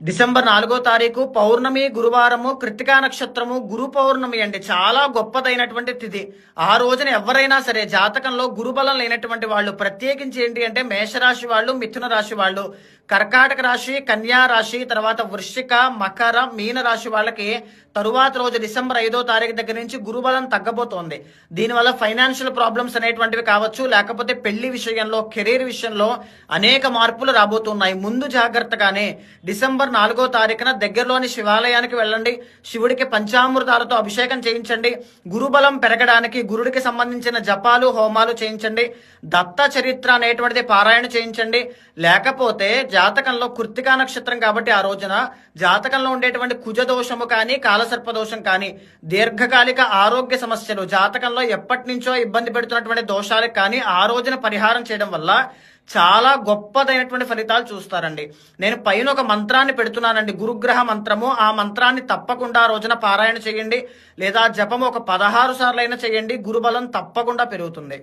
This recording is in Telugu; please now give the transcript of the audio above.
డిసెంబర్ 4వ తారీఖు పౌర్ణమి గురువారము కృత్తికా నక్షత్రము గురు పౌర్ణమి అండి. చాలా గొప్పదైనటువంటి తిథి. ఆ రోజున ఎవరైనా సరే జాతకంలో గురుబలం లేనటువంటి వాళ్ళు, ప్రత్యేకించి ఏంటి అంటే మేషరాశి వాళ్ళు, మిథున రాశి వాళ్ళు, కర్కాటక రాశి, కన్యా రాశి, తర్వాత వృశ్చిక, మకర, మీన రాశి వాళ్ళకి తరువాత రోజు డిసెంబర్ 5వ తారీఖు దగ్గర నుంచి గురుబలం తగ్గబోతోంది. దీనివల్ల ఫైనాన్షియల్ ప్రాబ్లమ్స్ అనేటువంటివి కావచ్చు, లేకపోతే పెళ్లి విషయంలో, కెరీర్ విషయంలో అనేక మార్పులు రాబోతున్నాయి. ముందు జాగ్రత్తగానే డిసెంబర్ 4వ తారీఖున దగ్గరలోని శివాలయానికి వెళ్ళండి. శివుడికి పంచామృతాలతో అభిషేకం చేయించండి. గురుబలం పెరగడానికి గురుడికి సంబంధించిన జపాలు, హోమాలు చేయించండి. దత్త చరిత్ర అనేటువంటిది పారాయణ చేయించండి. లేకపోతే జాతకంలో కృత్తికా నక్షత్రం కాబట్టి ఆ రోజున జాతకంలో ఉండేటువంటి కుజ దోషము కానీ, కాలసర్ప దోషం కానీ, దీర్ఘకాలిక ఆరోగ్య సమస్యలు, జాతకంలో ఎప్పటి నుంచో ఇబ్బంది పెడుతున్నటువంటి దోషాలకు కానీ ఆ రోజున పరిహారం చేయడం వల్ల చాలా గొప్పదైనటువంటి ఫలితాలు చూస్తారండి. నేను పైన ఒక మంత్రాన్ని పెడుతున్నానండి, గురుగ్రహ మంత్రము. ఆ మంత్రాన్ని తప్పకుండా ఆ రోజున పారాయణ చేయండి, లేదా జపము ఒక 16 సార్లు అయినా చేయండి. గురుబలం తప్పకుండా పెరుగుతుంది.